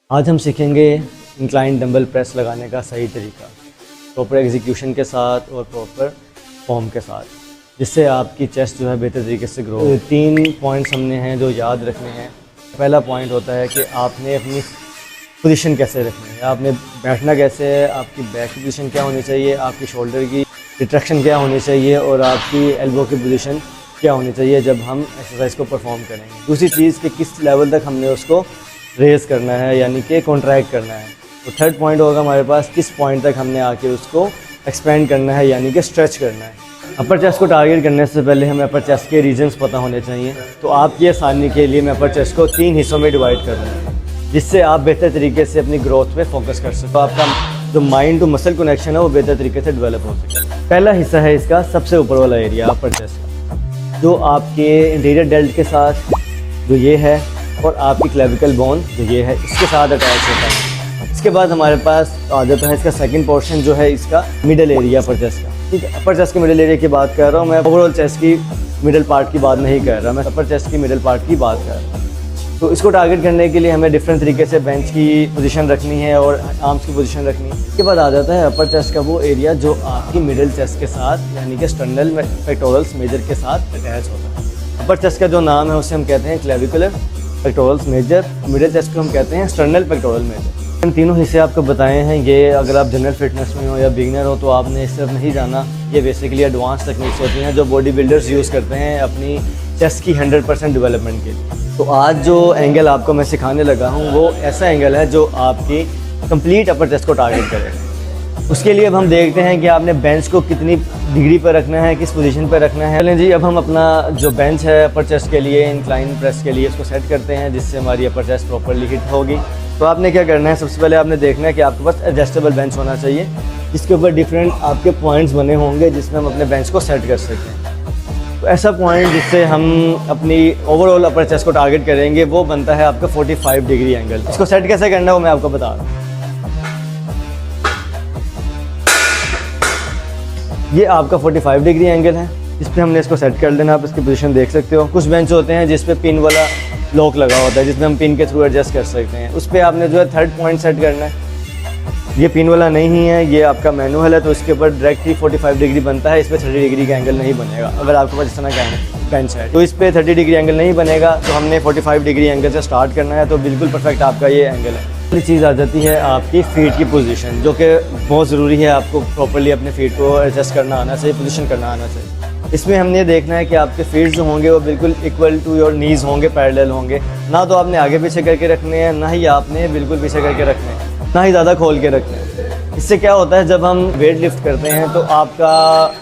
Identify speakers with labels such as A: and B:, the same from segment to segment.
A: आज हम सीखेंगे इंक्लाइन डंबल प्रेस लगाने का सही तरीका, प्रॉपर एग्जीक्यूशन के साथ और प्रॉपर फॉर्म के साथ, जिससे आपकी चेस्ट जो है बेहतर तरीके से ग्रो। 3 पॉइंट्स हमने हैं जो याद रखने हैं। पहला पॉइंट होता है कि आपने अपनी पोजीशन कैसे रखनी है, आपने बैठना कैसे है, आपकी बैक की पोजीशन क्या होनी चाहिए, आपकी शोल्डर की रिट्रैक्शन क्या होनी चाहिए और आपकी एल्बो की पोजीशन क्या होनी चाहिए जब हम एक्सरसाइज को परफॉर्म करेंगे। दूसरी चीज़ कि किस लेवल तक हमने उसको रेज़ करना है, यानी कि कॉन्ट्रैक्ट करना है। तो थर्ड पॉइंट होगा हमारे पास किस पॉइंट तक हमने आके उसको एक्सपेंड करना है, यानी कि स्ट्रेच करना है। अपर चेस्ट को टारगेट करने से पहले हमें अपर चेस्ट के रीजन्स पता होने चाहिए। तो आपकी आसानी के लिए मैं अपर चेस्ट को 3 हिस्सों में डिवाइड कर दूँगा, जिससे आप बेहतर तरीके से अपनी ग्रोथ पे फोकस कर सको। आपका जो माइंड टू मसल कनेक्शन है वो बेहतर तरीके से डेवलप हो सके। पहला हिस्सा है इसका सबसे ऊपर वाला एरिया अपर चेस्ट का, जो आपके इंटीरियर डेल्ट के साथ जो ये है और आपकी क्लेविकल बोन जो ये है इसके साथ अटैच होता है। इसके बाद हमारे पास आ जाता है इसका सेकंड पोर्शन जो है इसका मिडिल एरिया अपर चेस्ट का। ठीक है, अपर चेस्ट के मिडिल एरिया की बात कर रहा हूँ मैं, ओवरऑल चेस्ट की मिडिल पार्ट की बात नहीं कर रहा, मैं अपर चेस्ट की मिडिल पार्ट की बात कर रहा हूँ। तो इसको टारगेट करने के लिए हमें डिफरेंट तरीके से बेंच की पोजीशन रखनी है और आर्म्स की पोजीशन रखनी है। इसके बाद आ जाता है अपर चेस्ट का वो एरिया जो आपकी मिडिल चेस्ट के साथ यानी कि स्टर्नल पेक्टोरल्स मेजर के साथ अटैच होता है। अपर चेस्ट का जो नाम है उसे हम कहते हैं clavicular pectorals major, middle chest को हम कहते हैं स्टर्नल पेक्टोरल मेजर। इन तीनों हिस्से आपको बताए हैं। ये अगर आप जनरल फिटनेस में हो या बिगिनर हो तो आपने इस तरफ नहीं जाना। ये बेसिकली एडवांस टेक्निक्स होती हैं जो बॉडी बिल्डर्स यूज़ करते हैं अपनी चेस्ट की 100% डेवलपमेंट के लिए। तो आज जो एंगल आपको मैं सिखाने लगा हूँ वो ऐसा एंगल है जो आपकी कंप्लीट अपर चेस्ट को टारगेट करेगा। उसके लिए अब हम देखते हैं कि आपने बेंच को कितनी डिग्री पर रखना है, किस पोजीशन पर रखना है। चलें जी, अब हम अपना जो बेंच है अपर चेस्ट के लिए इंक्लाइन प्रेस के लिए इसको सेट करते हैं, जिससे हमारी अपर चेस्ट प्रॉपरली हिट होगी। तो आपने क्या करना है, सबसे पहले आपने देखना है कि आपके पास एडजस्टेबल बेंच होना चाहिए, जिसके ऊपर डिफरेंट आपके पॉइंट्स बने होंगे जिसमें हम अपने बेंच को सेट कर सकें। तो ऐसा पॉइंट जिससे हम अपनी ओवरऑल अपर चेस्ट को टारगेट करेंगे वो बनता है आपका 45 डिग्री एंगल। इसको सेट कैसे करना है वो मैं आपको बता रहा हूँ। ये आपका 45 डिग्री एंगल है, इस पर हमने इसको सेट कर लेना। आप इसकी पोजीशन देख सकते हो। कुछ बेंच होते हैं जिस पे पिन वाला लॉक लगा होता है, जिसमें हम पिन के थ्रू एडजस्ट कर सकते हैं। उस पर आपने जो है थर्ड पॉइंट सेट करना है। ये पिन वाला नहीं है, ये आपका मैनुअल है, तो इसके ऊपर डायरेक्टली 45 डिग्री बनता है। इस पर 30 डिग्री का एंगल नहीं बनेगा। अगर आपके पास इस तरह का बेंच है तो इस पर 30 डिग्री एंगल नहीं बनेगा। तो हमने 45 डिग्री एंगल से स्टार्ट करना है, तो बिल्कुल परफेक्ट आपका ये एंगल है। पहली चीज़ आ जाती है आपकी फीट की पोजीशन, जो कि बहुत ज़रूरी है। आपको प्रॉपर्ली अपने फीट को एडजस्ट करना आना चाहिए, पोजीशन करना आना चाहिए। इसमें हमने देखना है कि आपके फीट जो होंगे वो बिल्कुल इक्वल टू योर नीज़ होंगे, पैरेलल होंगे। ना तो आपने आगे पीछे करके रखने हैं, ना ही आपने बिल्कुल पीछे करके रखने हैं, ना ही ज़्यादा खोल के रखने हैं। इससे क्या होता है, जब हम वेट लिफ्ट करते हैं तो आपका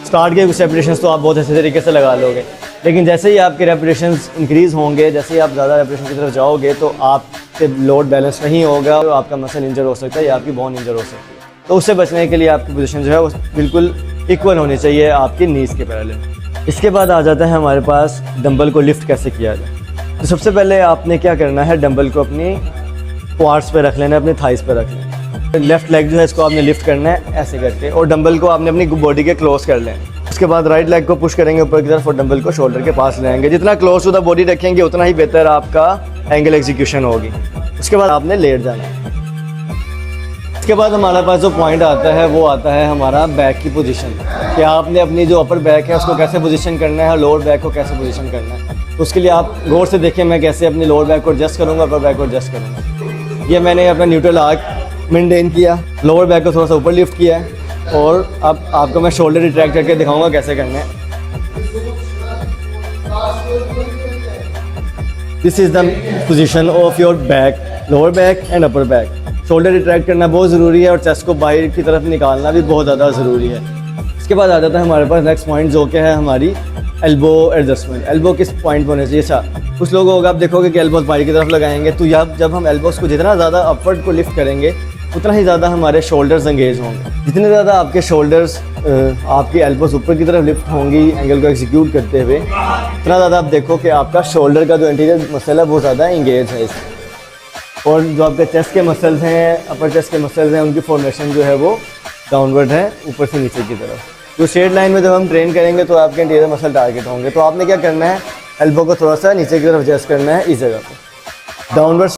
A: स्टार्ट के कुछ रेपिटेशंस तो आप बहुत अच्छे तरीके से लगा लोगे, लेकिन जैसे ही आपके रेपिटेशंस इंक्रीज़ होंगे, जैसे ही आप ज़्यादा रेपिटेशन की तरफ जाओगे तो आपसे लोड बैलेंस नहीं होगा, तो आपका मसल इंजर हो सकता है या आपकी बोन इंजर हो सकती है। तो उससे बचने के लिए आपकी पोजीशन जो है वो बिल्कुल इक्वल होनी चाहिए आपकी नीज़ के पैरेलल। इसके बाद आ जाता है हमारे पास डंबल को लिफ्ट कैसे किया जाए। तो सबसे पहले आपने क्या करना है, डंबल को अपनी क्वाड्स पे रख लेना है, अपनी थाइस पे रख लेना है। लेफ्ट लेग जो है इसको आपने लिफ्ट करना है ऐसे करके, और डंबल को आपने अपनी बॉडी के क्लोज कर लेना। उसके बाद राइट लेग को पुश करेंगे ऊपर की तरफ और डंबल को शोल्डर के पास लाएंगे। जितना क्लोज टू द बॉडी रखेंगे उतना ही बेहतर आपका एंगल एग्जीक्यूशन होगी। उसके बाद आपने लेट जाना है। इसके बाद हमारे पास जो पॉइंट आता है वो आता है हमारा बैक की पोजीशन, कि आपने अपनी जो अपर बैक है उसको कैसे पोजीशन करना है और लोअर बैक को कैसे पोजीशन करना है। तो उसके लिए आप गौर से देखें मैं कैसे अपनी लोअर बैक को एडजस्ट करूँगा, अपर बैक को एडजस्ट करूँगा। ये मैंने अपना न्यूट्रल आर्क मेंटेन किया, लोअर बैक को थोड़ा सा ऊपर लिफ्ट किया है, और अब आपको मैं शोल्डर रिट्रैक्ट करके दिखाऊंगा कैसे करना है। This is the position of your back, lower back and upper back. Shoulder retract करना बहुत ज़रूरी है और चेस्ट को बाहर की तरफ निकालना भी बहुत ज़्यादा ज़रूरी है। इसके बाद आ जाता है हमारे पास नेक्स्ट पॉइंट, जो कि है हमारी एल्बो एडजस्टमेंट। एल्बो किस पॉइंट पर होने चाहिए। अच्छा, कुछ लोग होगा आप देखोगे कि एल्बोज बाहर की तरफ लगाएंगे, तो जब हम एल्बोज को जितना ज़्यादा अपवर्ड को लिफ्ट करेंगे उतना ही ज़्यादा हमारे शोल्डर्स एंगेज होंगे। जितने ज़्यादा आपके शोल्डर्स आपकी एल्बोज ऊपर की तरफ लिफ्ट होंगी एंगल को एग्जीक्यूट करते हुए, उतना ज़्यादा आप देखो कि आपका शोल्डर का जो इंटीरियर मसल है वो ज़्यादा इंगेज है इसमें। और जो आपके चेस्ट के मसल्स हैं, अपर चेस्ट के मसल्स हैं, उनकी फॉर्मेशन जो है वो डाउनवर्ड है, ऊपर से नीचे की तरफ। जो स्ट्रेट लाइन में जब हम ट्रेन करेंगे तो आपके इंटीरियर मसल टारगेट होंगे। तो आपने क्या करना है, एल्बो को थोड़ा सा नीचे की तरफ एडजस्ट करना है इस जगह पर, डाउनवर्ड